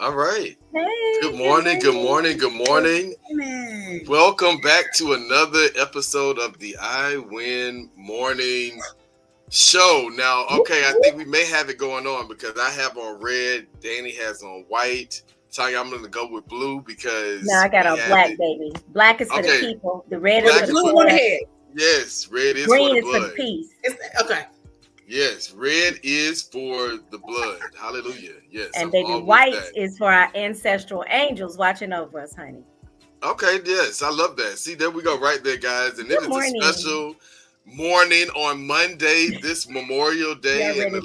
All right. Hey. Good morning. Good morning. Good morning. Amen. Welcome back to another episode of the iWin Morning Show. Now, okay, I think we may have it going on because I have on red. Danny has on white. Tonya, I'm going to go with blue because No, I got on black, baby. Black is for the people. The red is for the blue on head. Yes, red is green for the is blood. for the peace. Okay. Yes, red is for the blood. Hallelujah. Yes. And baby, white is for our ancestral angels watching over us, honey. Okay, yes, I love that. See, there we go right there, guys. And it is a special morning on Monday, this Memorial Day, and the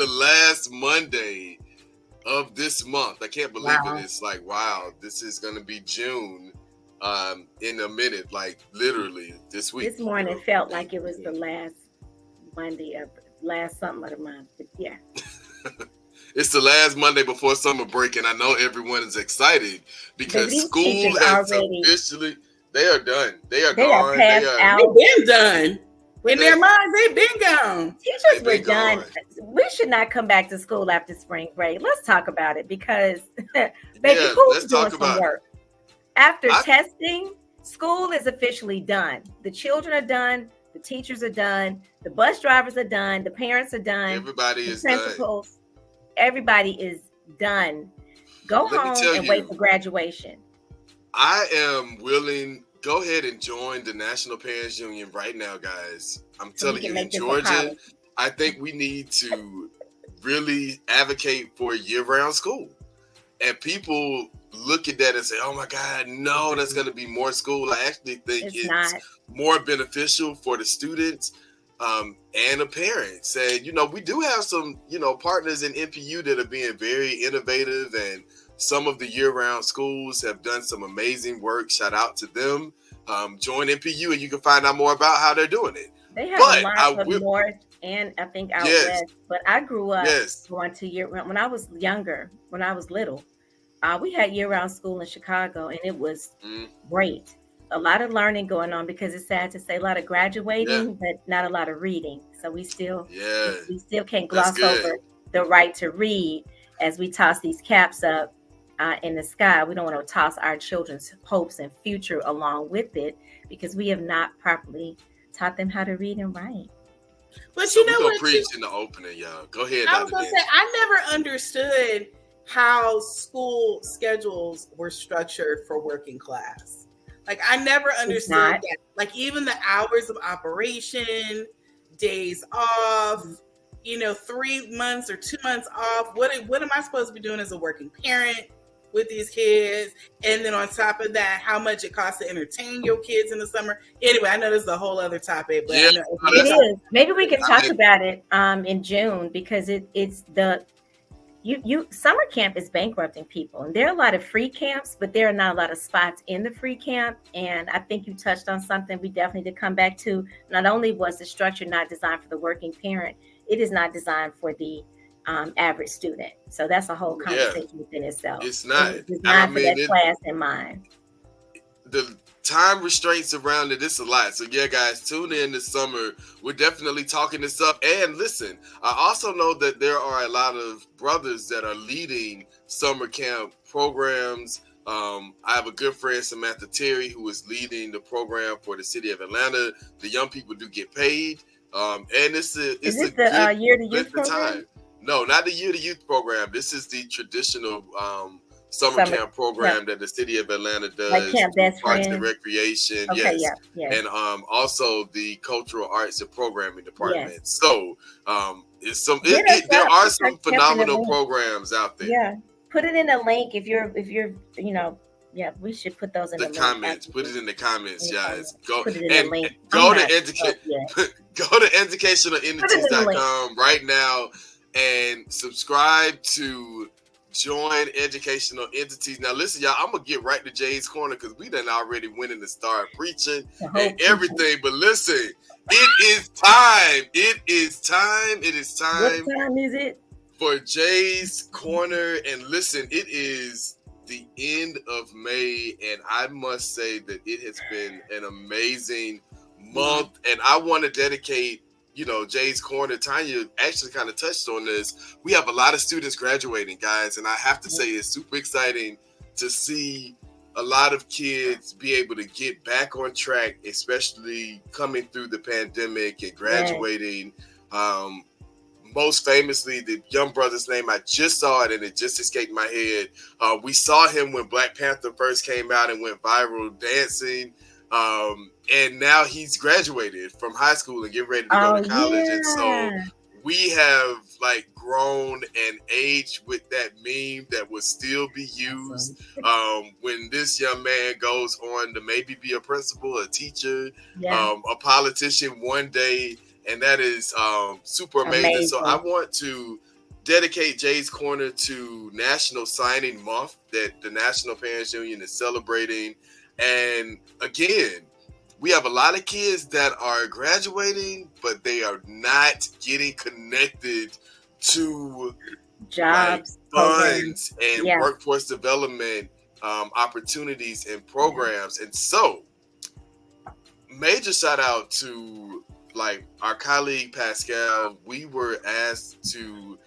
last Monday of this month. I can't believe it. It's like, wow, this is going to be June in a minute, like literally this week. This morning felt like it was the last Monday of last something of the month, but yeah. It's the last Monday before summer break, and I know everyone is excited because school has officially, they are done. They are gone. They've been done. In their minds, they've been gone. Teachers were done. We should not come back to school after spring break. Let's talk about it because, baby, who's doing some work? After testing, school is officially done. The children are done. The teachers are done. The bus drivers are done. The parents are done. Everybody is done. Everybody is done. Go home and wait for graduation. I am willing. Go ahead and join the National Parents Union right now, guys. I'm telling you, in Georgia, I think we need to really advocate for year-round school. And people look at that and say, oh my God, no, that's going to be more school. I actually think it's more beneficial for the students and the parents. And, we do have some, partners in NPU that are being very innovative, and some of the year-round schools have done some amazing work. Shout out to them. Join NPU and you can find out more about how they're doing it. They have a lot of north and I think out west. But I grew up going to year-round. When I was younger, when I was little, we had year-round school in Chicago, and it was great. A lot of learning going on because it's sad to say a lot of graduating, but not a lot of reading. So we still can't gloss over the right to read as we toss these caps up in the sky. We don't want to toss our children's hopes and future along with it because we have not properly taught them how to read and write. But so you know what? Preach in the opening, y'all. Go ahead. I was going to say, I never understood how school schedules were structured for working class. Like, I never understood that. Like, even the hours of operation, days off, 3 months or 2 months off. What am I supposed to be doing as a working parent with these kids? And then on top of that, how much it costs to entertain your kids in the summer. Anyway, I know this is a whole other topic, but it is. Maybe we can talk about it in June, because it's the summer camp is bankrupting people, and there are a lot of free camps, but there are not a lot of spots in the free camp. And I think you touched on something we definitely need to come back to. Not only was the structure not designed for the working parent, it is not designed for the average student. So that's a whole conversation within itself. It's not. It's designed for that class in mind. The time restraints around it's a lot. So yeah, guys, tune in this summer. We're definitely talking this up. And listen, I also know that there are a lot of brothers that are leading summer camp programs. I have a good friend, Samantha Terry, who is leading the program for the city of Atlanta. The young people do get paid. And it's the Year to Youth program? No, not the Year to Youth program. This is the traditional summer camp program that the city of Atlanta does, like Camp Best Parks Friend. and Recreation, and also the Cultural Arts and Programming Department. Yes. So there are some phenomenal programs out there. Yeah, put it in a link if you're we should put those in the comments. Put it in the comments, guys. Go to educationalentities.com right now and subscribe to Join Educational Entities. Now, listen, y'all, I'm going to get right to Jay's Corner because we done already went in and started preaching and everything. But listen, it is time. It is time. What time is it? For Jay's Corner. And listen, it is the end of May. And I must say that it has been an amazing month. And I want to dedicate Jay's Corner. Tonya actually kind of touched on this. We have a lot of students graduating, guys, and I have to say it's super exciting to see a lot of kids be able to get back on track, especially coming through the pandemic and graduating. Most famously, the young brother's name, I just saw it and it just escaped my head. We saw him when Black Panther first came out and went viral dancing. And now he's graduated from high school and getting ready to go to college. And so we have grown and aged with that meme that will still be used when this young man goes on to maybe be a principal, a teacher, a politician one day. And that is super amazing. So I want to dedicate Jay's Corner to National Signing Month that the National Parents Union is celebrating. And again, we have a lot of kids that are graduating, but they are not getting connected to jobs, funds, and workforce development opportunities and programs. And so, major shout out to our colleague Pascal. We were asked to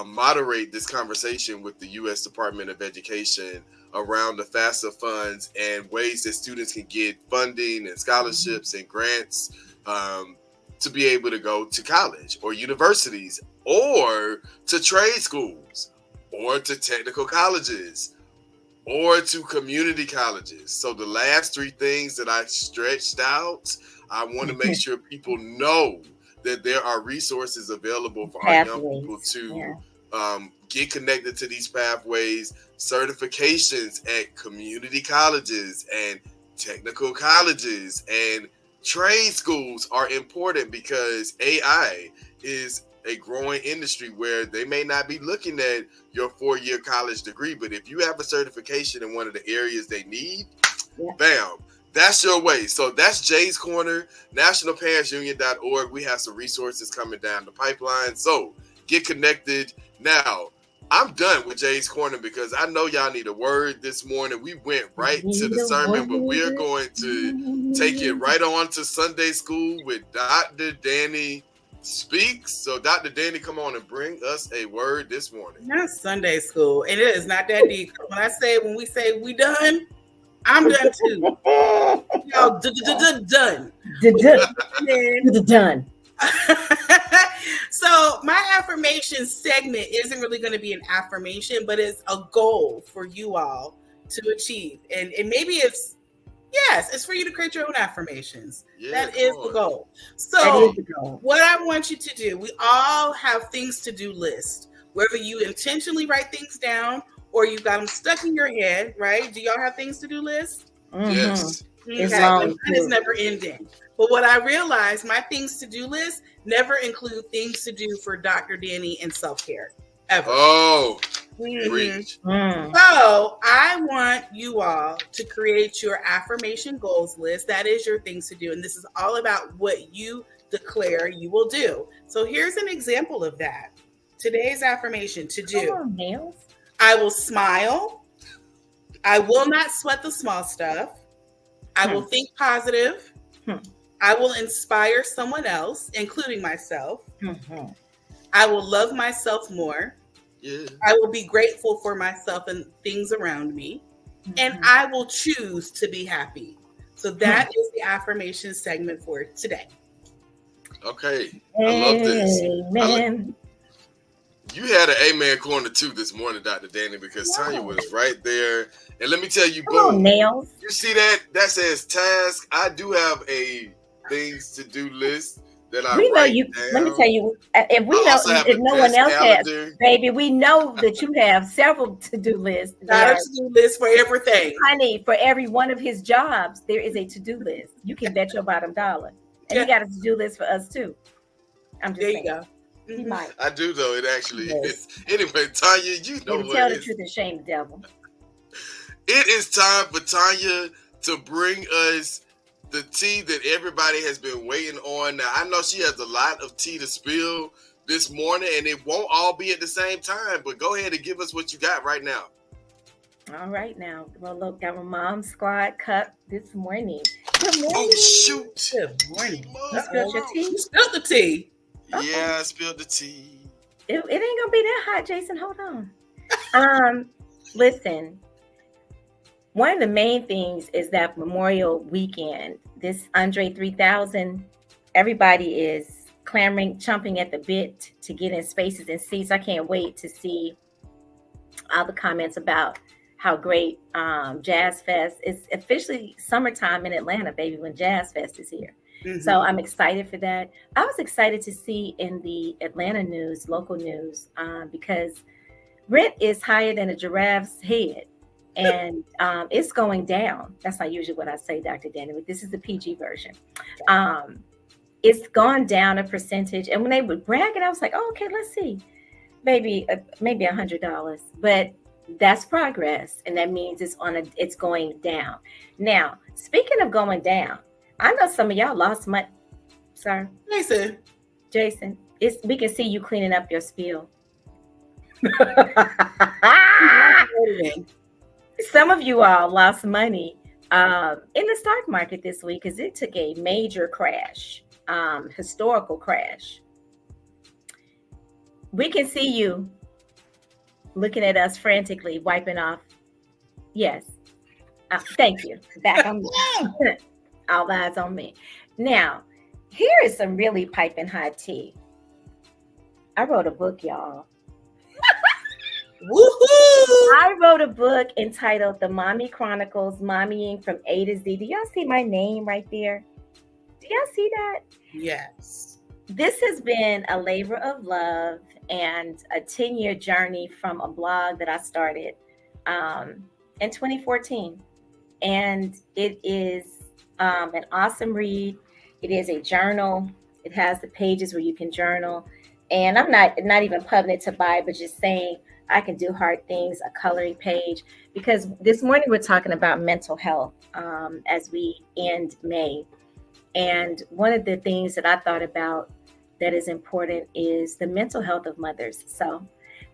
moderate this conversation with the U.S. Department of Education around the FAFSA funds and ways that students can get funding and scholarships and grants to be able to go to college or universities or to trade schools or to technical colleges or to community colleges. So the last three things that I stretched out, I want to make sure people know that there are resources available for our young people to get connected to these pathways. Certifications at community colleges and technical colleges and trade schools are important because AI is a growing industry where they may not be looking at your 4-year college degree, but if you have a certification in one of the areas they need, bam, that's your way. So that's Jay's Corner, nationalparentsunion.org. We have some resources coming down the pipeline. So get connected. Now, I'm done with Jay's Corner because I know y'all need a word this morning. We went right to the sermon, but we're going to take it right on to Sunday school with Dr. Danny Speaks. So Dr. Danny, come on and bring us a word this morning. Not Sunday school. And it is not that deep. When we say we done, I'm done too. Y'all done. Done. So my affirmation segment isn't really going to be an affirmation, but it's a goal for you all to achieve. And maybe it's for you to create your own affirmations. That is the goal. So what I want you to do, we all have things to do list, whether you intentionally write things down or you got them stuck in your head, right? Do y'all have things to do list? Mm-hmm. Yes. Okay. Mine is never ending. But what I realized, my things to do list never include things to do for Dr. Danny and self-care ever. Oh, So I want you all to create your affirmation goals list. That is your things to do. And this is all about what you declare you will do. So here's an example of that. Today's affirmation to do. I will smile. I will not sweat the small stuff. I will think positive. I will inspire someone else, including myself. I will love myself more. I will be grateful for myself and things around me. And I will choose to be happy. So that is the affirmation segment for today. Okay. I love this. Amen. You had an amen corner too this morning, Dr. Danny, because Tonya was right there. And let me tell you, boom. Nails. You see that? That says task. I do have a things to do list that I write down. Let me tell you, if no one else has, baby, we know that you have several to-do lists. Got a to-do list for everything. Honey, for every one of his jobs, there is a to-do list. You can bet your bottom dollar. And he got a to-do list for us too. I'm just saying. There you go. He might. I do though. It actually is. Anyway, Tonya, you know what tell the truth and shame the devil. It is time for Tonya to bring us the tea that everybody has been waiting on. Now, I know she has a lot of tea to spill this morning, and it won't all be at the same time, but go ahead and give us what you got right now. All right now. Well, look, got my mom's squad cup this morning. Good morning. Oh, shoot. Good morning. You spilled your tea? You spilled the tea. Yeah, I spilled the tea. It ain't gonna be that hot, Jason. Hold on. Listen. One of the main things is that Memorial Weekend, this Andre 3000, everybody is clamoring, chomping at the bit to get in spaces and seats. I can't wait to see all the comments about how great Jazz Fest is. Officially summertime in Atlanta, baby, when Jazz Fest is here. So I'm excited for that. I was excited to see in the Atlanta news, local news, because rent is higher than a giraffe's head. And it's going down. That's not usually what I say, Dr. Danny, but this is the PG version. It's gone down a percentage. And when they were bragging, I was like, oh, okay, let's see. Maybe $100. But that's progress. And that means it's going down. Now, speaking of going down, I know some of y'all lost money. Sorry. Jason, we can see you cleaning up your spill. Some of you all lost money in the stock market this week because it took a major crash, historical crash. We can see you looking at us frantically, wiping off. Yes. Thank you. Back on me. All eyes on me. Now, here is some really piping hot tea. I wrote a book, y'all. Woohoo! I wrote a book entitled The Mommy Chronicles, Mommying from A to Z. Do y'all see my name right there? Do y'all see that? Yes. This has been a labor of love and a 10-year journey from a blog that I started in 2014. And it is an awesome read. It is a journal. It has the pages where you can journal. And I'm not even putting it to buy, but just saying I can do hard things, a coloring page. Because this morning we're talking about mental health as we end May. And one of the things that I thought about that is important is the mental health of mothers. So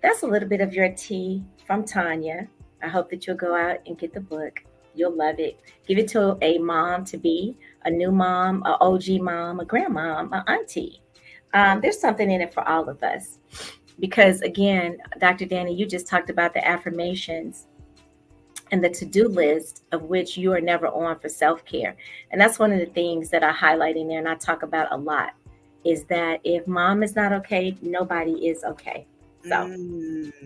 that's a little bit of your tea from Tonya. I hope that you'll go out and get the book. You'll love it. Give it to a mom to be, a new mom, an OG mom, a grandmom, an auntie. There's something in it for all of us. Because again, Dr. Danny, you just talked about the affirmations. and the to-do list of which you are never on for self-care. And that's one of the things that I highlight in there and I talk about a lot, is that if mom is not okay, nobody is okay. So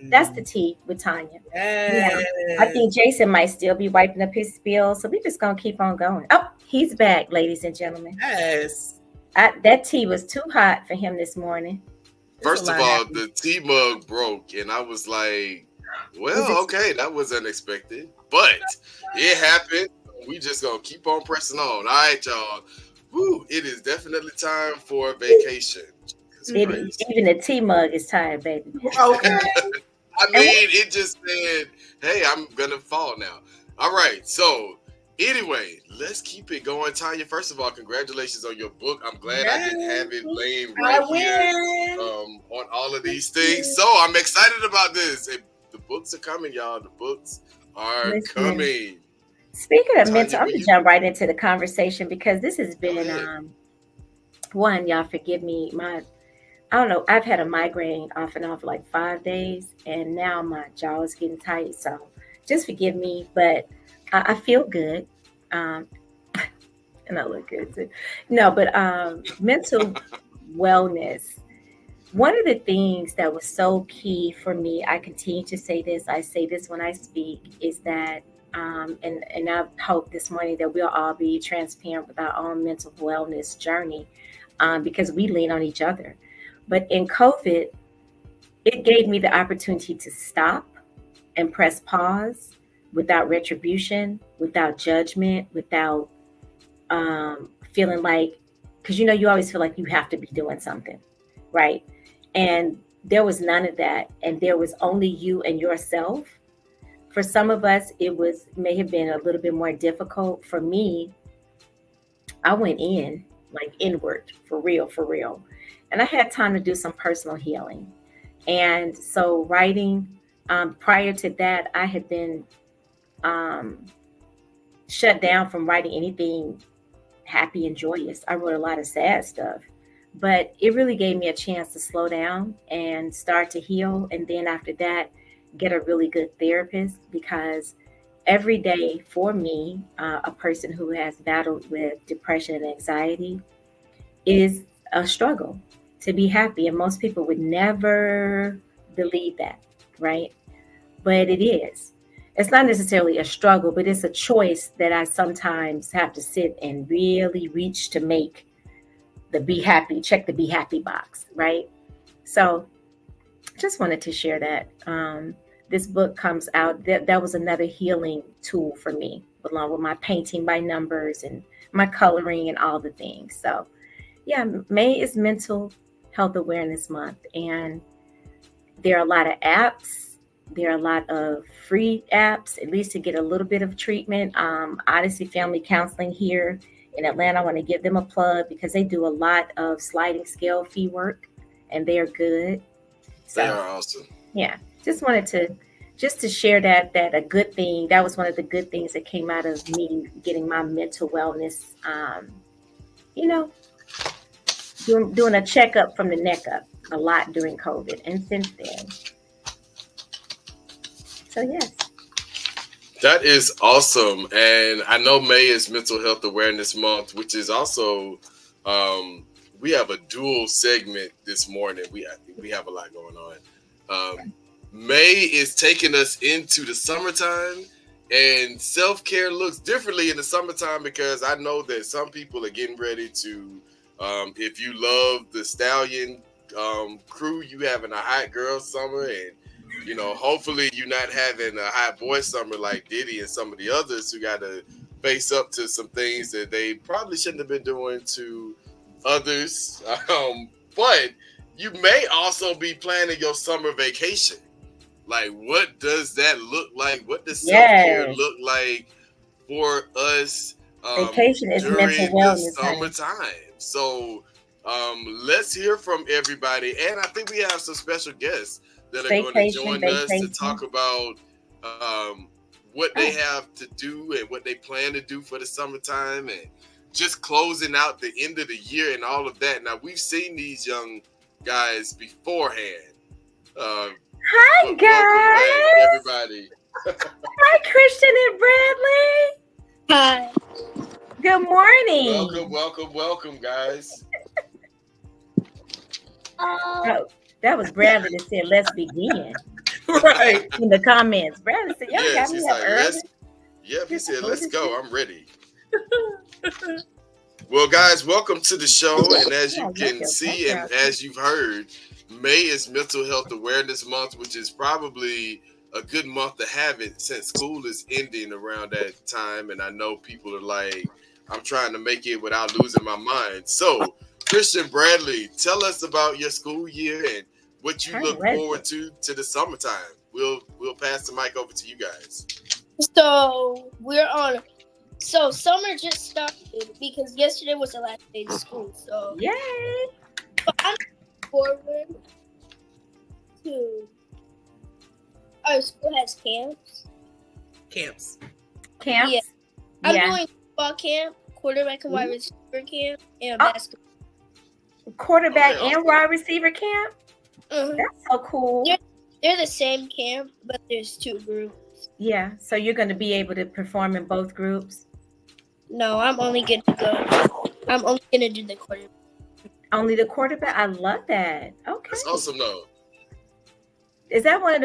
that's the tea with Tonya. Yes. Yeah, I think Jason might still be wiping up his spill. So we're just going to keep on going. Oh, he's back, ladies and gentlemen. Yes. That tea was too hot for him this morning. First of all, the tea mug broke, and I was like, well, okay, that was unexpected, but it happened. We just gonna keep on pressing on. All right, y'all. Woo, it is definitely time for vacation. Even the tea mug is tired, baby. Okay. I mean, it just said, hey, I'm gonna fall now. All right, so anyway, let's keep it going. Tonya, first of all, congratulations on your book. I'm glad I didn't have it laying right here on all of these things. So I'm excited about this. The books are coming, y'all. The books are coming. Speaking of mental, I'm going to jump right into the conversation because this has been, one, y'all forgive me, I don't know, I've had a migraine off and on for like 5 days, and now my jaw is getting tight. So just forgive me, but I feel good. And I look good too. No, but mental wellness. One of the things that was so key for me, I continue to say this, I say this when I speak, is that, and I hope this morning that we'll all be transparent with our own mental wellness journey, because we lean on each other. But in COVID, it gave me the opportunity to stop and press pause without retribution, without judgment, without feeling like, because you always feel like you have to be doing something, right? And there was none of that. And there was only you and yourself. For some of us, may have been a little bit more difficult. For me, I went inward, for real. And I had time to do some personal healing. And so writing, prior to that, I had been shut down from writing anything happy and joyous. I wrote a lot of sad stuff, but it really gave me a chance to slow down and start to heal. And then after that, get a really good therapist, because every day for me, a person who has battled with depression and anxiety, is a struggle to be happy. And most people would never believe that, right? But it is. It's not necessarily a struggle, but it's a choice that I sometimes have to sit and really reach to make check the be happy box, right? So just wanted to share that. This book comes out, that was another healing tool for me, along with my painting by numbers and my coloring and all the things. So yeah, May is Mental Health Awareness Month, and there are a lot of apps. There are a lot of free apps, at least to get a little bit of treatment. Odyssey Family Counseling here in Atlanta, I want to give them a plug because they do a lot of sliding scale fee work, and they're good. So, they are awesome. Yeah, just wanted to share that a good thing. That was one of the good things that came out of me getting my mental wellness, doing a checkup from the neck up a lot during COVID and since then. So yes. That is awesome. And I know May is Mental Health Awareness Month, which is also, we have a dual segment this morning. We have a lot going on. May is taking us into the summertime, and self-care looks differently in the summertime, because I know that some people are getting ready to, if you love the Stallion crew, you having a hot girl summer, and hopefully you're not having a hot boy summer like Diddy and some of the others who got to face up to some things that they probably shouldn't have been doing to others. But you may also be planning your summer vacation. Like, what does that look like? What does self-care look like for us vacation is during mental wellness the summertime? So let's hear from everybody. And I think we have some special guests that are going to join us to talk about what they have to do and what they plan to do for the summertime, and just closing out the end of the year and all of that. Now, we've seen these young guys beforehand. Hi, guys. Welcome back, everybody. Hi, Christian and Bradley. Hi. Good morning. Welcome, guys. Oh, that was Bradley that said, "Let's begin." Right. In the comments, Bradley said, "Y'all got me up early." Yep, he said, "Let's go. I'm ready." Well, guys, welcome to the show. And as you can see and as you've heard, May is Mental Health Awareness Month, which is probably a good month to have it since school is ending around that time. And I know people are like, I'm trying to make it without losing my mind. So, Christian Bradley, tell us about your school year and what you look forward to the summertime. We'll pass the mic over to you guys. So summer just started because yesterday was the last day of school. So yay! So I'm looking forward to our school has camps. Camps. Yeah. I'm doing football camp, quarterback and wide receiver camp, and basketball. Quarterback and wide receiver camp? Mm-hmm. That's so cool. They're the same camp, but there's 2 groups. Yeah, so you're going to be able to perform in both groups? No, I'm only going to do the quarterback. Only the quarterback? I love that. Okay. That's awesome, though. Is that one of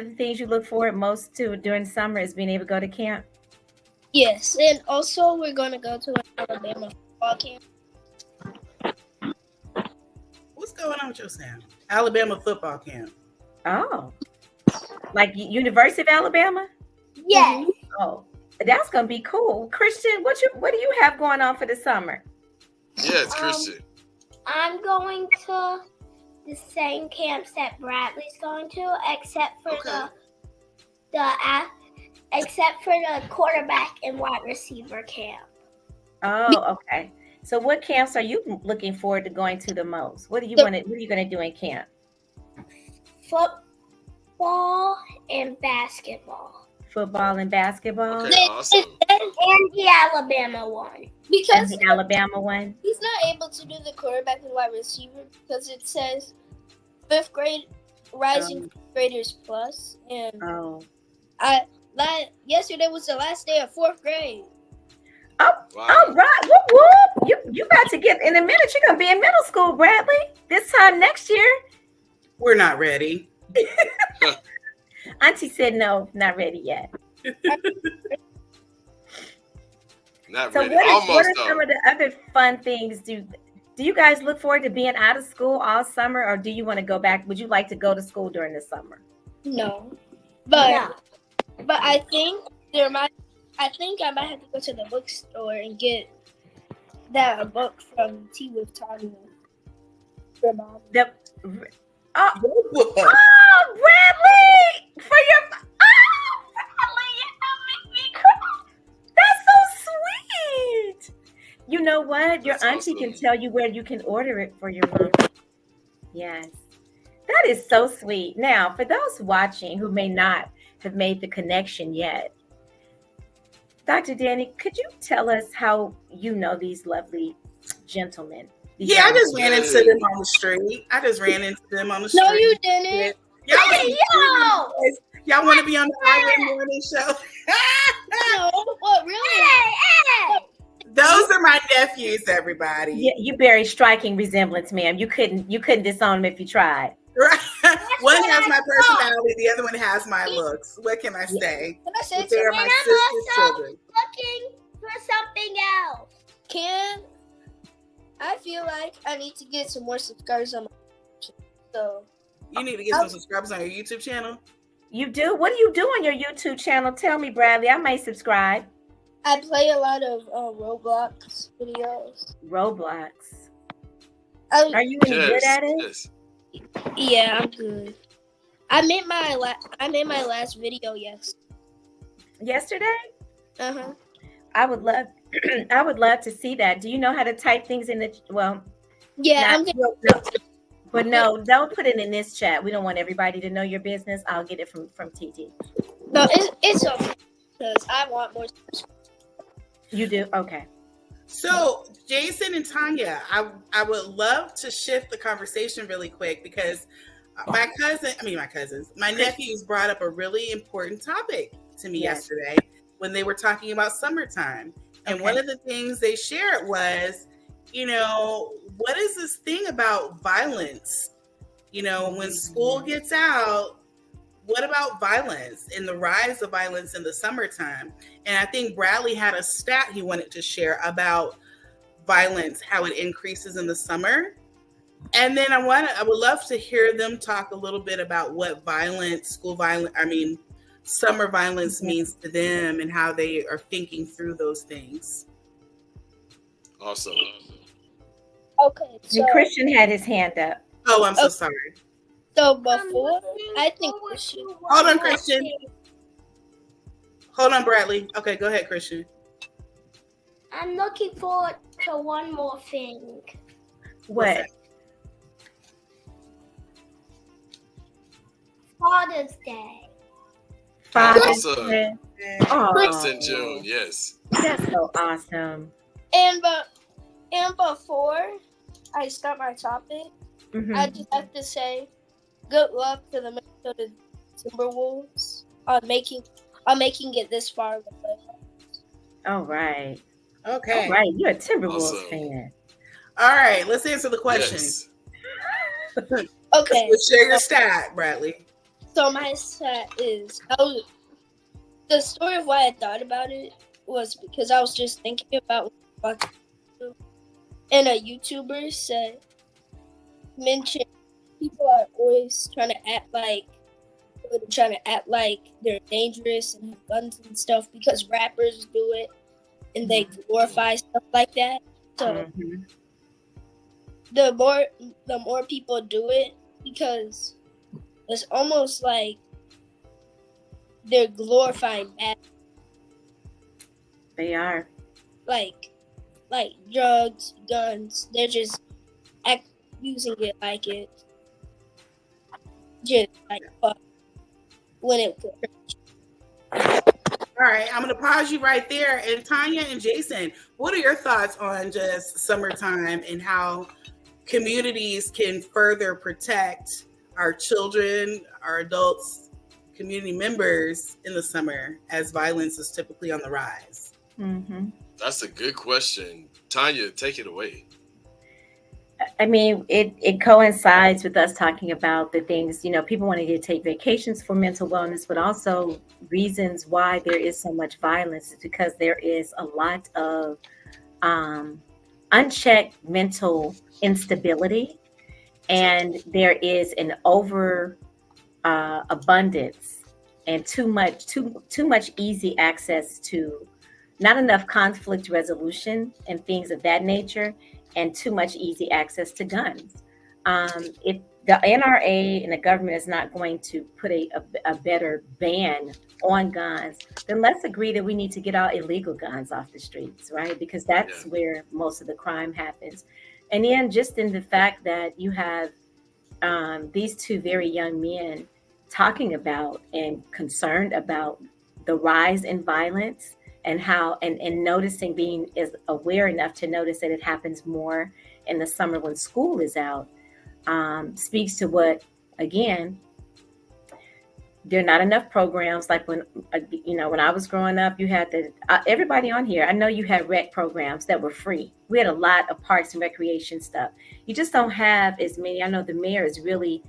the things you look forward most to during summer is being able to go to camp? Yes, and also we're going to go to an Alabama football camp. What's going on with your sound? Alabama football camp. Oh. Like University of Alabama? Yes. Oh, that's gonna be cool. Christian, what do you have going on for the summer? Yes, Christian. I'm going to the same camps that Bradley's going to, except for the quarterback and wide receiver camp. Oh, okay. So what camps are you looking forward to going to the most? What are you gonna do in camp? Football and basketball. Football and basketball. Okay, awesome. And the Alabama one. Because the Alabama one. He's not able to do the quarterback and wide receiver because it says 5th grade rising graders plus. And yesterday was the last day of 4th grade. Oh, wow. All right. Whoop, whoop. You about to get in a minute. You're gonna be in middle school, Bradley. This time next year. We're not ready. Auntie said no, not ready yet. Not so ready. What are some of the other fun things? Do you guys look forward to being out of school all summer, or do you want to go back? Would you like to go to school during the summer? No, but I think I might have to go to the bookstore and get that book from Tea with Tonya. Bradley! Bradley, you make me cry. That's so sweet. You know what? Your auntie can tell you where you can order it for your mom. Yes. That is so sweet. Now, for those watching who may not have made the connection yet, Dr. Danny, could you tell us how you know these lovely gentlemen? I just ran into them on the street. No, you didn't. Y'all want to be on the iWin morning show? No, what really? Hey. Those are my nephews, everybody. Yeah, you bear striking resemblance, ma'am. You couldn't disown them if you tried. Right. One has my personality, the other one has my looks. What can I say? Can I say they are my sister's children. Looking for something else. I feel like I need to get some more subscribers on my channel. So you need to get some subscribers on your YouTube channel? You do? What do you do on your YouTube channel? Tell me, Bradley. I may subscribe. I play a lot of Roblox videos. Roblox. Are you any good at it? Yes. Yeah, I'm good. I made my last video yesterday. Uh-huh. I would love to see that. Do you know how to type things in the Yeah, but no, don't put it in this chat. We don't want everybody to know your business. I'll get it from TT. No, it's okay because I want more. You do? Okay. So, Jason and Tonya, I would love to shift the conversation really quick because my nephews brought up a really important topic to me yesterday when they were talking about summertime. And one of the things they shared was, what is this thing about violence? When school gets out, what about violence and the rise of violence in the summertime? And I think Bradley had a stat he wanted to share about violence, how it increases in the summer. And then I would love to hear them talk a little bit about what summer violence means to them and how they are thinking through those things. Awesome. Okay. So, Christian had his hand up. Oh, I'm so sorry. So before, I think Christian. Hold on, Christian. Hold on, Bradley. Okay, go ahead, Christian. I'm looking forward to one more thing. What? Father's Day. Father's Day. That's in June, yes. That's so awesome. And before I start my topic, I just have to say good luck to the Minnesota Timberwolves on making it this far in the playoffs. All right. Okay. All right. You're a Timberwolves fan. All right. Let's answer the question. Yes. Okay. Let's share your stat, Bradley. So my stat is the story of why I thought about it was because I was just thinking about and a YouTuber mentioned people are always trying to act like they're dangerous and have guns and stuff because rappers do it and they glorify stuff like that. So the more people do it, because it's almost like they're glorifying bad. They are. Like drugs, guns. They're just using it like it's just like when it could hurt. All right, I'm going to pause you right there. And Tonya and Jason, what are your thoughts on just summertime and how communities can further protect our children, our adults, community members in the summer as violence is typically on the rise? That's a good question. Tonya, take it away. I mean, it coincides with us talking about the things, people wanting to take vacations for mental wellness, but also reasons why there is so much violence is because there is a lot of unchecked mental instability, and there is an over abundance and too much easy access to not enough conflict resolution and things of that nature, and too much easy access to guns. If the NRA and the government is not going to put a better ban on guns, then let's agree that we need to get all illegal guns off the streets, right? Because that's where most of the crime happens. And then just in the fact that you have these two very young men talking about and concerned about the rise in violence, and how and noticing, being is aware enough to notice that it happens more in the summer when school is out, speaks to what, again, there are not enough programs. Like when I was growing up, you had everybody on here, I know you had rec programs that were free. We had a lot of parks and recreation stuff. You just don't have as many. I know the mayor is really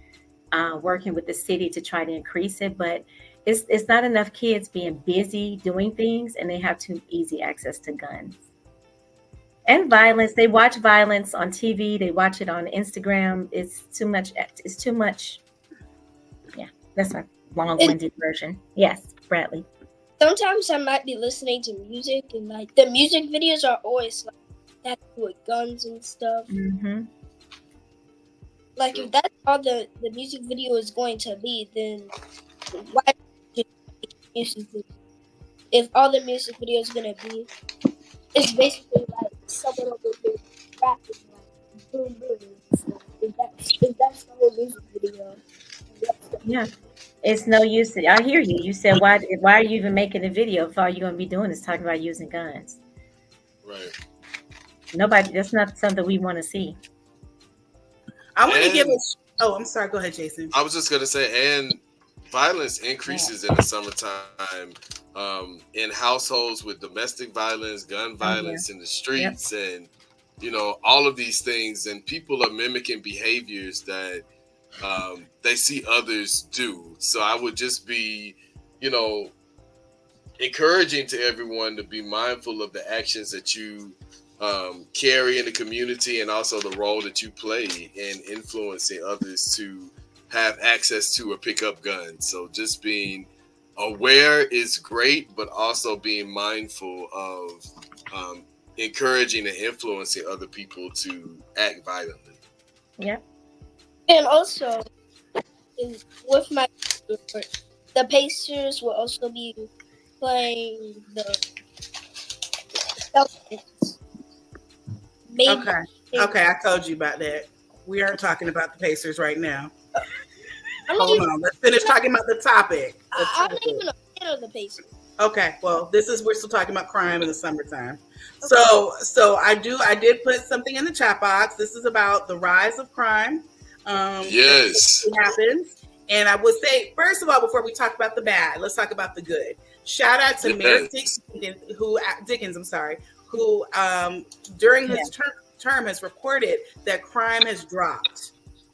working with the city to try to increase it, but it's not enough kids being busy doing things, and they have too easy access to guns and violence. They watch violence on TV. They watch it on Instagram. It's too much. It's too much. Yeah, that's my long-winded version. Yes, Bradley. Sometimes I might be listening to music, and like the music videos are always like that with guns and stuff. Like if that's all the music video is going to be, then why? If all the music video is gonna be, it's basically like someone over here rapping like boom boom. If that's the whole music video. Yeah, it's no use. I hear you. You said why are you even making a video if all you're gonna be doing is talking about using guns? Right. Nobody. That's not something we want to see. I want to give Oh, I'm sorry. Go ahead, Jason. I was just gonna say, and violence increases in the summertime in households with domestic violence, gun violence in the streets, and all of these things. And people are mimicking behaviors that they see others do. So I would just be, encouraging to everyone to be mindful of the actions that you carry in the community, and also the role that you play in influencing others to have access to or pick up guns. So just being aware is great, but also being mindful of encouraging and influencing other people to act violently. Yeah. And also, with my the Pacers will also be playing the Celtics. Okay, I told you about that. We aren't talking about the Pacers right now. Hold on, let's finish talking about the topic. I'm not even a fan of the Pacers. Okay, well, we're still talking about crime in the summertime. Okay. So I did put something in the chat box. This is about the rise of crime. Yes, it happens. And I would say, first of all, before we talk about the bad, let's talk about the good. Shout out to Mayor Dickens, who during his term has reported that crime has dropped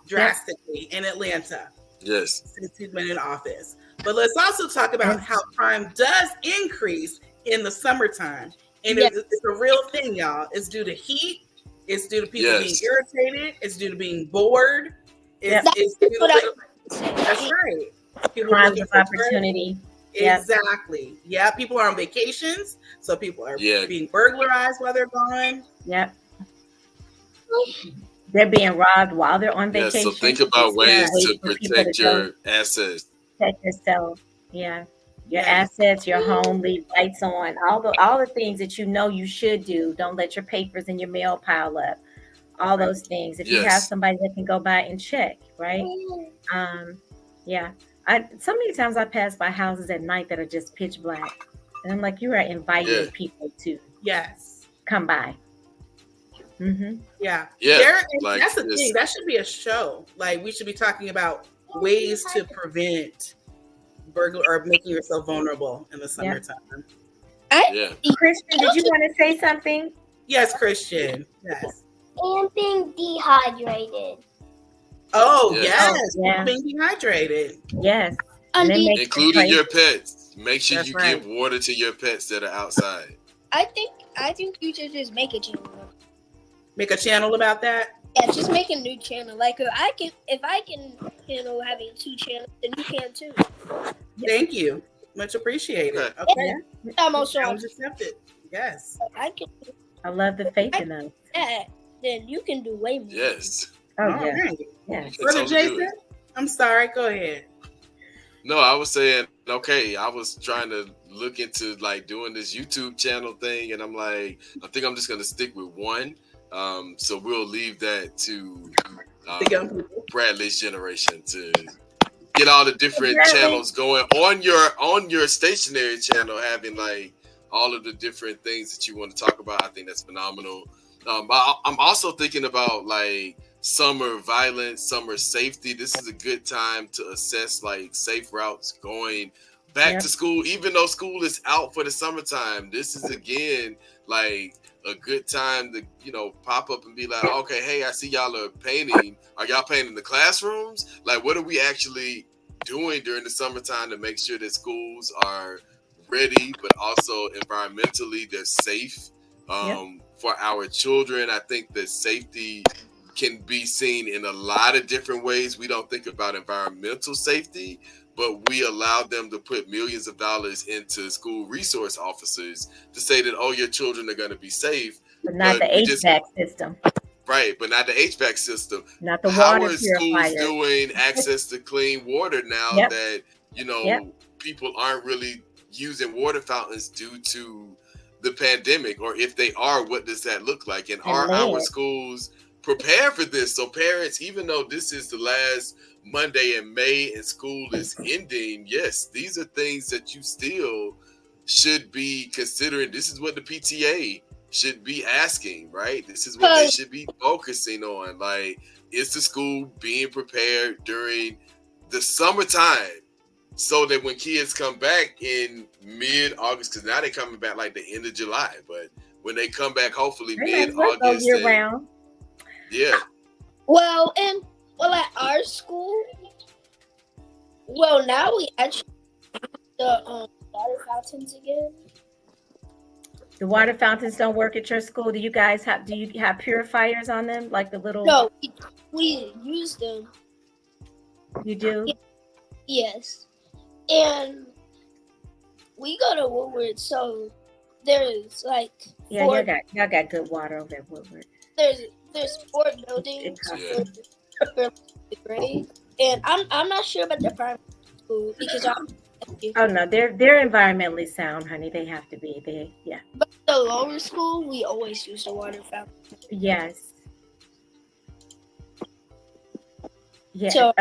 drastically in Atlanta. Yes, since he's been in office. But let's also talk about how crime does increase in the summertime. And it's a real thing, y'all. It's due to heat. It's due to people being irritated. It's due to being bored. That's right. Crimes of opportunity. Exactly. Yeah, people are on vacations, so people are being burglarized while they're gone. Yep. They're being robbed while they're on vacation. So think about ways to protect your assets. Protect yourself. Yeah. Your assets, your home, leave lights on, all the things that you should do. Don't let your papers in your mail pile up. All those things. If you have somebody that can go by and check, right? So many times I pass by houses at night that are just pitch black. And I'm like, you are inviting people to come by. Mm-hmm. Yeah. That's the thing. That should be a show. Like, we should be talking about ways to prevent burglary or making yourself vulnerable in the summertime. Christian, did you want to say something? Yes, Christian. Yes. And being dehydrated. Oh, being dehydrated. Yes. Including your pets. Make sure you give water to your pets that are outside. I think you should just make a channel. Make a channel about that? Yeah, just make a new channel. Like if I can handle having 2 channels, then you can too. Thank you. Much appreciated. Okay. I'm also accepted. Yes. I love the faith in us. Then you can do way more. Yes. Oh, yeah. Brother Jason, I'm sorry. Go ahead. No, I was saying, I was trying to look into like doing this YouTube channel thing, and I'm like, I think I'm just going to stick with one. So we'll leave that to Bradley's generation to get all the different channels going on your stationary channel, having like all of the different things that you want to talk about. I think that's phenomenal. I'm also thinking about like summer violence, summer safety. This is a good time to assess like safe routes going back to school, even though school is out for the summertime. This is again like a good time to pop up and be like, okay, hey, I see y'all are painting. Are y'all painting the classrooms? Like, what are we actually doing during the summertime to make sure that schools are ready, but also environmentally they're safe for our children? I think that safety can be seen in a lot of different ways. We don't think about environmental safety, but we allow them to put millions of dollars into school resource officers to say that, your children are going to be safe. But not the HVAC system. Right, but not the HVAC system. Not the water How are schools doing access to clean water now that, people aren't really using water fountains due to the pandemic? Or if they are, what does that look like? And are our schools prepared for this? So parents, even though this is the last Monday in May and school is ending, yes, these are things that you still should be considering. This is what the PTA should be asking, right? This is what they should be focusing on. Like, is the school being prepared during the summertime so that when kids come back in mid-August, because now they're coming back like the end of July, but when they come back, hopefully mid-August. Year round. Yeah. Well, at our school, now we actually the water fountains again. The water fountains don't work at your school. Do you have purifiers on them, like the little? No, we use them. You do? Yes, and we go to Woodward, so there's like y'all got good water over at Woodward. There's 4 buildings for the grade, and I'm not sure about the primary school because oh no, they're environmentally sound, honey. They have to be. But the lower school, we always use the water fountain. Yes. Yeah. So,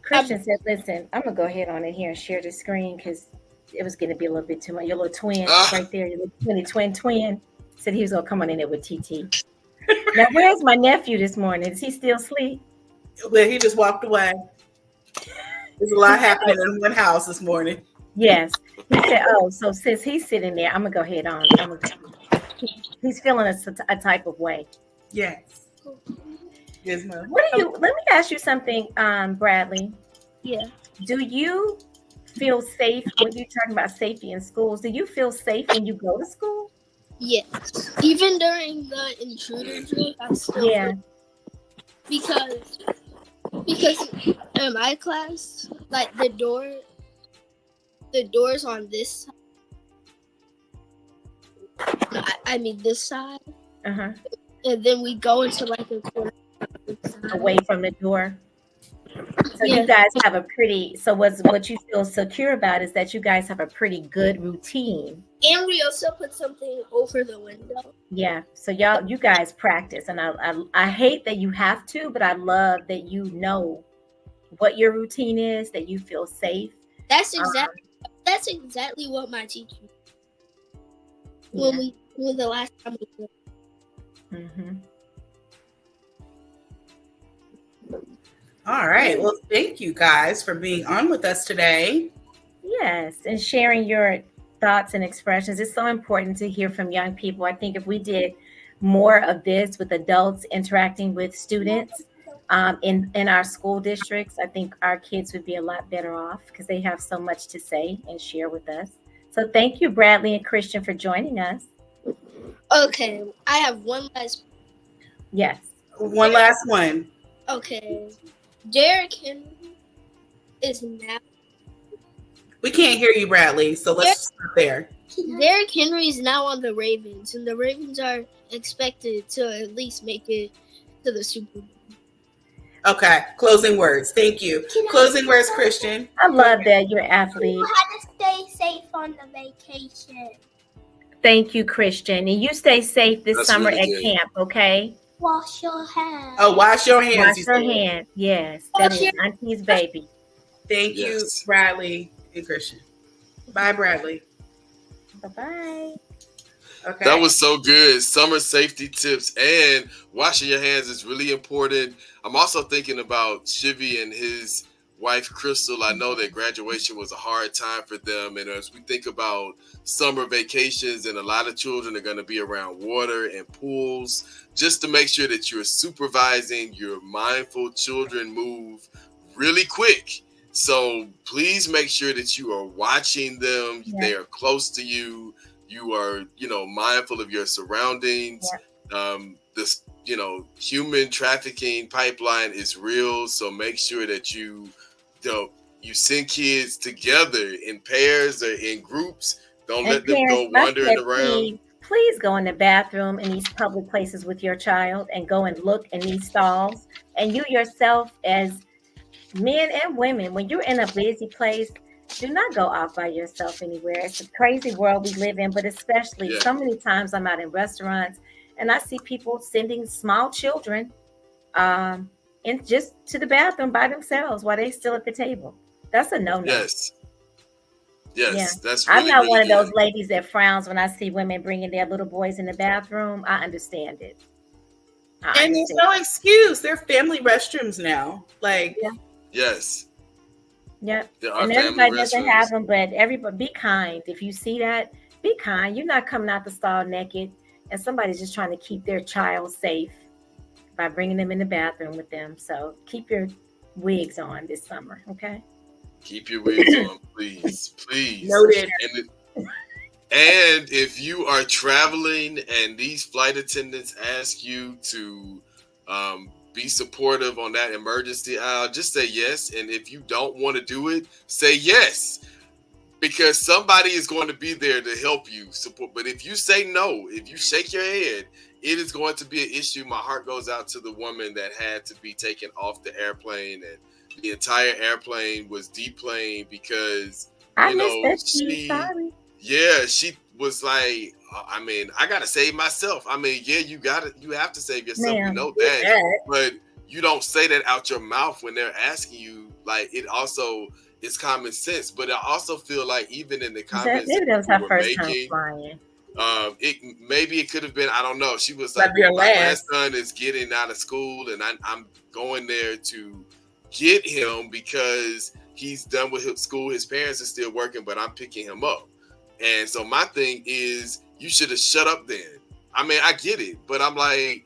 Christian said, "Listen, I'm gonna go ahead on in here and share the screen because it was gonna be a little bit too much. Your little twin right there, your little twin said he was gonna come on in there with TT. Now, where's my nephew this morning? Is he still asleep? Well, he just walked away. There's a lot happening in one house this morning. Yes. He said, oh, so since he's sitting there, I'm going to go ahead on. He's feeling a type of way. Yes. Yes, ma'am. Let me ask you something, Bradley. Yeah. Do you feel safe when you're talking about safety in schools? Do you feel safe when you go to school? Yes. Even during the intruder drill, I still feel, because in my class, like the door's on this side. I mean this side. Uh-huh. And then we go into like a corner away from the door. So you guys have what you feel secure about is that you guys have a pretty good routine. And we also put something over the window. Yeah. So you guys practice, and I hate that you have to, but I love that you know what your routine is, that you feel safe. That's exactly what my teacher when the last time we did. Mm-hmm. All right. Well, thank you guys for being on with us today. Yes, and sharing your thoughts and expressions. It's so important to hear from young people. I think if we did more of this with adults interacting with students in our school districts, I think our kids would be a lot better off because they have so much to say and share with us. So thank you, Bradley and Christian, for joining us. Okay, I have one last. Yes. One last one. Okay. Derrick Henry is now. We can't hear you, Bradley, so let's start there. Derrick Henry is now on the Ravens, and the Ravens are expected to at least make it to the Super Bowl. Okay, closing words. Thank you. Closing words, Christian. I love that you're an athlete. You had to stay safe on the vacation. Thank you, Christian. And you stay safe this summer really at good. camp, okay? Wash your hands. Oh, wash your hands. Wash your hands. Yes, that is Auntie's baby. Thank you, Bradley and Christian. Bye, Bradley. Bye-bye. Okay. That was so good. Summer safety tips and washing your hands is really important. I'm also thinking about Shivy and his wife, Crystal. I know that graduation was a hard time for them. And as we think about summer vacations, and a lot of children are going to be around water and pools, just to make sure that you're supervising, you're mindful. Children move really quick. So please make sure that you are watching them. Yeah. They are close to you. You are, mindful of your surroundings. Yeah. This, human trafficking pipeline is real. So make sure that you send kids together in pairs or in groups. Don't let them go wandering around. Please go in the bathroom in these public places with your child and go and look in these stalls. And you yourself, as men and women, when you're in a busy place, do not go out by yourself anywhere. It's a crazy world we live in, but especially so many times I'm out in restaurants and I see people sending small children in just to the bathroom by themselves while they're still at the table. That's a no-no. Yes. Yes, that's really, I'm not really one of good. those ladies that frowns when I see women bringing their little boys in the bathroom. I understand it. And there's no excuse. They're family restrooms now. Like, yes. Yep. There are And family everybody doesn't restrooms. have them, but everybody be kind. If you see that, be kind. You're not coming out the stall naked, and somebody's just trying to keep their child safe by bringing them in the bathroom with them. So keep your wigs on this summer, okay? Keep your wigs on, please, please. Noted. And if you are traveling and these flight attendants ask you to be supportive on that emergency aisle, just say yes. And if you don't want to do it, say yes. Because somebody is going to be there to help you support. But if you say no, if you shake your head, it is going to be an issue. My heart goes out to the woman that had to be taken off the airplane, and the entire airplane was deplaned because she was like, I mean, I gotta save myself. I mean, yeah, you have to save yourself. You know that, but you don't say that out your mouth when they're asking you. Like, it also is common sense, but I also feel like even in the comments, maybe that was her first time flying. It could have been, I don't know. She was like, my grandson is getting out of school, and I'm going there to get him because he's done with his school. His parents are still working, but I'm picking him up. And so my thing is, you should have shut up then. I mean, I get it, but I'm like,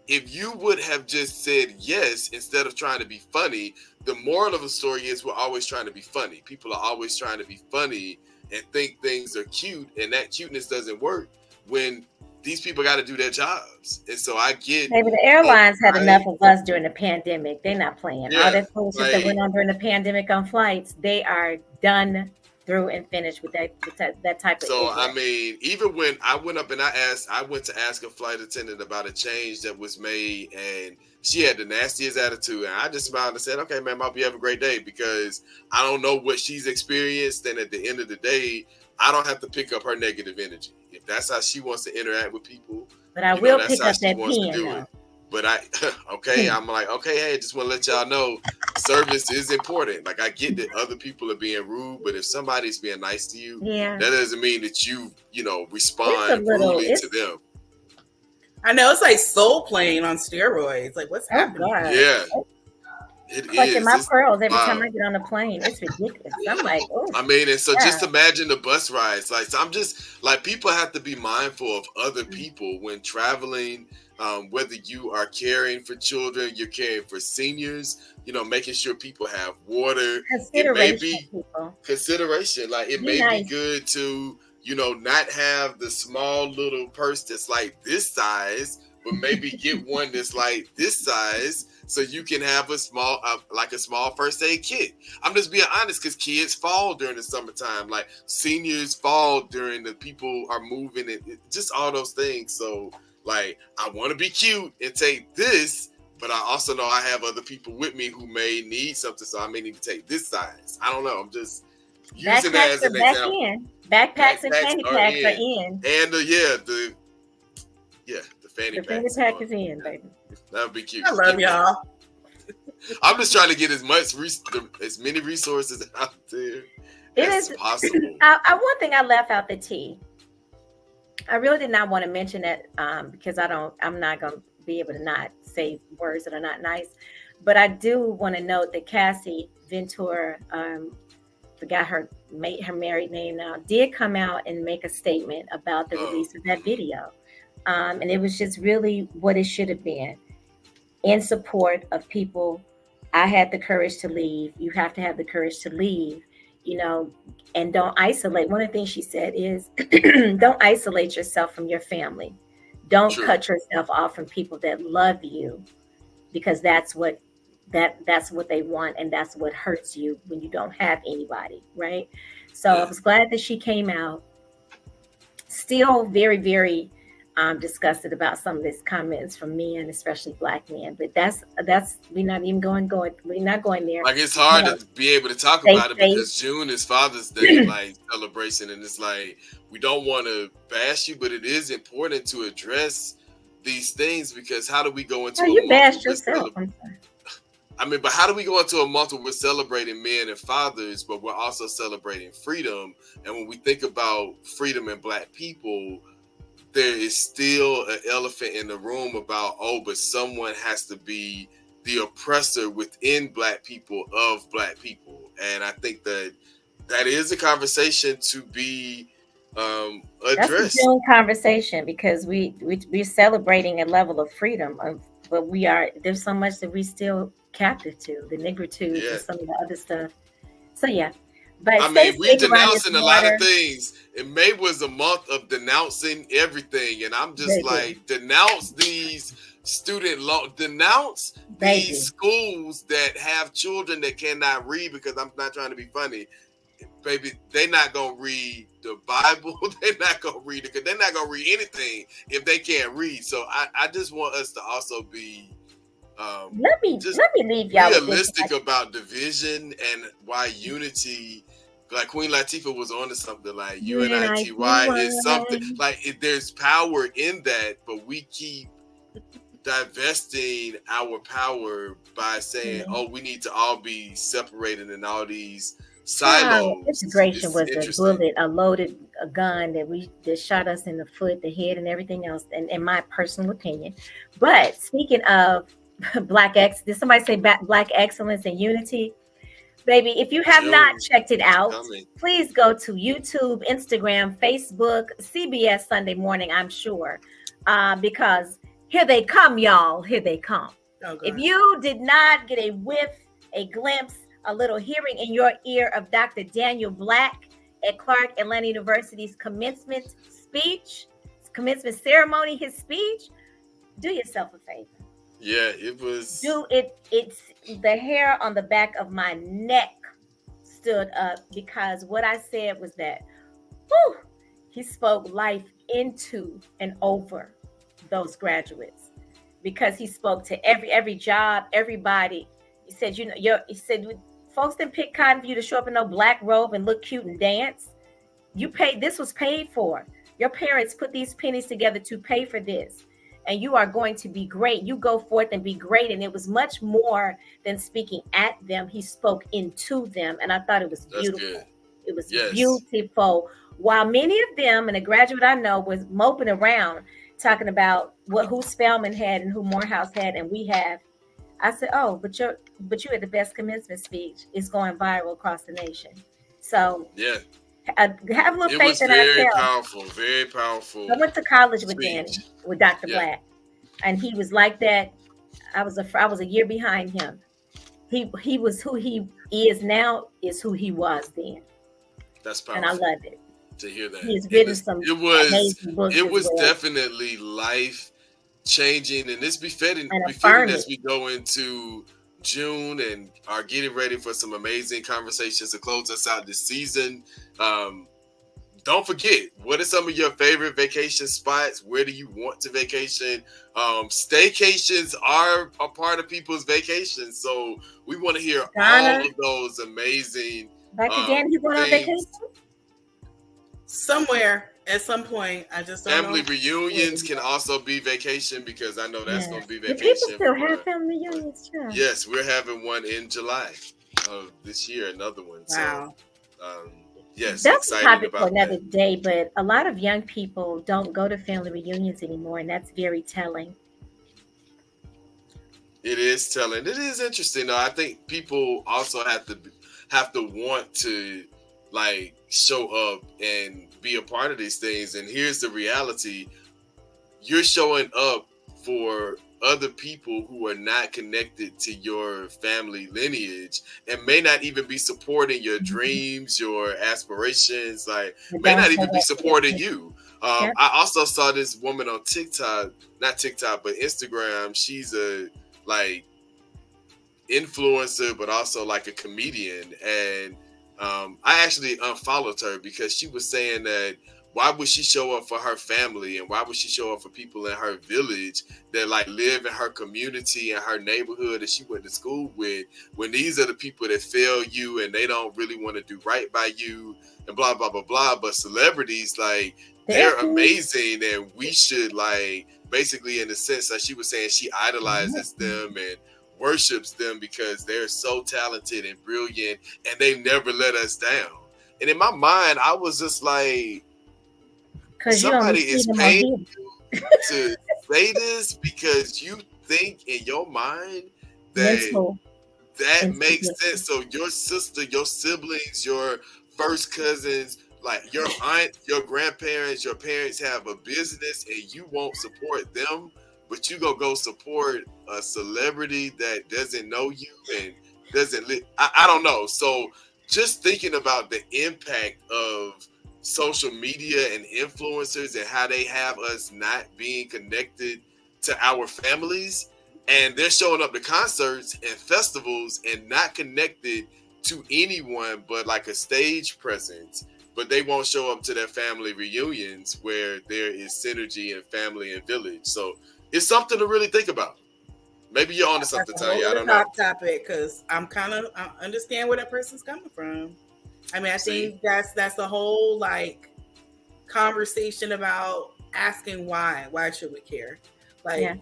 if you would have just said yes instead of trying to be funny, the moral of the story is we're always trying to be funny. People are always trying to be funny and think things are cute, and that cuteness doesn't work when these people got to do their jobs. And so I get. Maybe the airlines had enough of us during the pandemic. They're not playing. Yeah, all that bullshit that went on during the pandemic on flights, they are done through and finished with that type of. So I mean, even when I went up and I went to ask a flight attendant about a change that was made, and she had the nastiest attitude, and I just smiled and said, "Okay, ma'am, I hope you have a great day," because I don't know what she's experienced, and at the end of the day, I don't have to pick up her negative energy. If that's how she wants to interact with people, but I will pick up that pen. But I'm like, okay, hey, just want to let y'all know service is important. Like, I get that other people are being rude, but if somebody's being nice to you, that doesn't mean that you respond rudely to them. I know, it's like soul playing on steroids. Like, what's happening? Yeah. It is. My pearls every time I get on a plane. It's ridiculous. I'm like, oh. I mean, and so just imagine the bus rides. Like, so I'm just like, people have to be mindful of other people when traveling. Whether you are caring for children, you're caring for seniors, making sure people have water. Consideration. Like, it may be good to, not have the small little purse that's like this size, but maybe get one that's like this size, so you can have a small first aid kit. I'm just being honest, because kids fall during the summertime, like seniors fall during the people are moving, and just all those things. So, like, I want to be cute and take this, but I also know I have other people with me who may need something, so I may need to take this size. I don't know. I'm just using that as an example. Backpacks and fanny packs are in. And the fanny pack. The fanny pack is in, baby. That would be cute. I love y'all. I'm just trying to get as many resources out there as possible. One thing I left out the tea. I really did not want to mention that because I'm not going to be able to not say words that are not nice. But I do want to note that Cassie Ventura, forgot her married name now, did come out and make a statement about the release of that video. And it was just really what it should have been, in support of people. I had the courage to leave. You have to have the courage to leave, and don't isolate. One of the things she said is don't isolate yourself from your family. Don't cut yourself off from people that love you, because that's what they want, and that's what hurts you when you don't have anybody, right? So I was glad that she came out. Still very, very disgusted about some of these comments from men, especially Black men. But that's we're not going there. Like, it's hard to be able to talk about it because June is Father's Day like celebration, and it's like, we don't want to bash you, but it is important to address these things, because how do we go into you bashed yourself? but how do we go into a month where we're celebrating men and fathers, but we're also celebrating freedom? And when we think about freedom and Black people, there is still an elephant in the room about, but someone has to be the oppressor within Black people of Black people. And I think that is a conversation to be addressed. That's a June conversation, because we're celebrating a level of freedom, but there's so much that we still captive to, the negritude and some of the other stuff. So yeah, but we're denouncing a lot of things. And May was a month of denouncing everything, and I'm just denounce these student loan, denounce these schools that have children that cannot read, because I'm not trying to be funny. Baby, they're not gonna read the Bible. They're not gonna read it, because they're not gonna read anything if they can't read. So I just want us to also be let me leave y'all realistic about division, and why unity. Like Queen Latifah was on to something, like UNITY is something like there's power in that, but we keep divesting our power by saying, we need to all be separated in all these silos. Integration was a bullet, a gun that shot us in the foot, the head, and everything else, and in my personal opinion. But speaking of did somebody say Black excellence and unity? Baby, if you have not checked it out, please go to YouTube, Instagram, Facebook, CBS Sunday Morning, I'm sure, because here they come, y'all. Here they come. If you did not get a whiff, a glimpse, a little hearing in your ear of Dr. Daniel Black at Clark Atlanta University's commencement ceremony, his speech, do yourself a favor. Yeah, it was. It's the hair on the back of my neck stood up, because what I said was that, he spoke life into and over those graduates, because he spoke to every job, everybody. He said, folks didn't pick cotton for you to show up in no black robe and look cute and dance. This was paid for. Your parents put these pennies together to pay for this. And you are going to be great. You go forth and be great. And it was much more than speaking at them. He spoke into them. And I thought it was beautiful. It was beautiful. While many of them, and a graduate I know, was moping around talking about who Spelman had and who Morehouse had and we have. I said, but you had the best commencement speech. It's going viral across the nation. So have a little faith in ourselves. Very powerful. I went to college with Danny, with Dr. Black, and he was like that. I was a year behind him. He was who he is now, is who he was then. That's powerful. And I loved it. To hear that. He's written some amazing books. It was definitely life changing, and it's befitting as we go into June and are getting ready for some amazing conversations to close us out this season. Don't forget, what are some of your favorite vacation spots? Where do you want to vacation? Staycations are a part of people's vacations, so we want to hear all of those amazing Dr. Dan, you going on vacation? Somewhere at some point. I just don't family know. Reunions can also be vacation, because I know that's going to be vacation. Do people still have family reunions? Too? Yes, we're having one in July of this year, another one. Wow. So, yes, that's a topic for another day, but a lot of young people don't go to family reunions anymore, and that's very telling. It is telling. It is interesting, though. I think people also have to want to show up and be a part of these things. And here's the reality: you're showing up for other people who are not connected to your family lineage and may not even be supporting your dreams, your aspirations, may not even be supporting you. I also saw this woman on TikTok, not TikTok, but Instagram. She's a influencer, but also a comedian. And I actually unfollowed her because she was saying that why would she show up for her family, and why would she show up for people in her village that live in her community and her neighborhood that she went to school with, when these are the people that fail you and they don't really want to do right by you and blah, blah, blah, blah. But celebrities, they're amazing, and we should basically, in the sense that she was saying, she idolizes them and worships them because they're so talented and brilliant, and they never let us down. And in my mind, I was just like, somebody is paying you to say this because you think in your mind that that makes sense. So your sister, your siblings, your first cousins, like your aunt, your grandparents, your parents have a business and you won't support them, but you go support a celebrity that doesn't know you and doesn't live. I don't know. So just thinking about the impact of social media and influencers and how they have us not being connected to our families, and they're showing up to concerts and festivals and not connected to anyone but like a stage presence, but they won't show up to their family reunions where there is synergy and family and village. So it's something to really think about. Maybe you're onto something, Tonya. I don't know. Topic, because I understand where that person's coming from. I mean, I think that's the whole like conversation about asking why. Why should we care? Like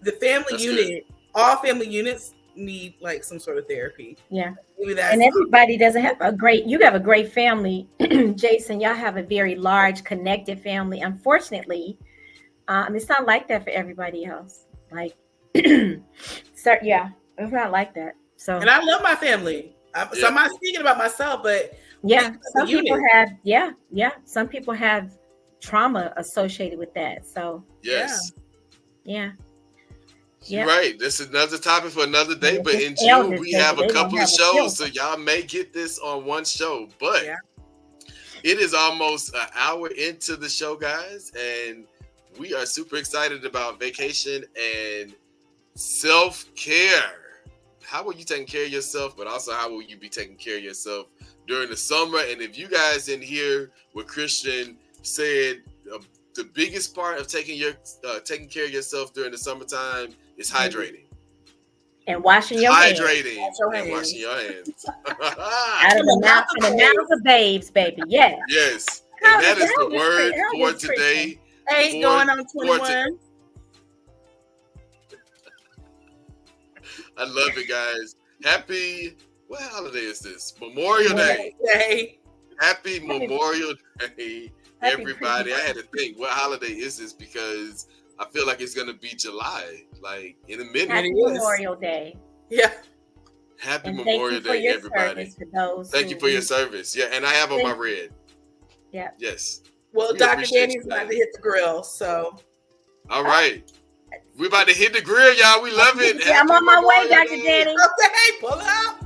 the family unit, all family units need like some sort of therapy. Yeah. Maybe that's, and everybody doesn't have a great, you have a great family, Jason. Y'all have a very large connected family. Unfortunately, it's not like that for everybody else. Like, so yeah, it's not like that. So, and I love my family. So I'm not speaking about myself, but some people have, some people have trauma associated with that. So You're right. This is another topic for another day. But in June, we have a couple of shows, so y'all may get this on one show. But it is almost an hour into the show, guys, and we are super excited about vacation and self-care. How will you take care of yourself, but also how will you be taking care of yourself during the summer? And if you guys didn't hear what Christian said, the biggest part of taking care of yourself during the summertime is hydrating. And washing your hands. Hydrating and washing your hands. Out of the mouths of babes, baby. Yes. Yes. And that is the word for today. Hey, going on 21. I love it, guys. Happy, what holiday is this? Memorial Day. Happy Memorial Day, everybody. I had to think, what holiday is this? Because I feel like it's going to be July, like in a minute. Happy Memorial Day. Yeah. Happy Memorial Day, everybody. Thank you for your service. Yeah, and I have on my red. Yeah. Yes. Well, Dr. Danny's about to hit the grill, so. All right. We're about to hit the grill, y'all. We love it. I'm on my way, Dr. Danny. Okay, pull up.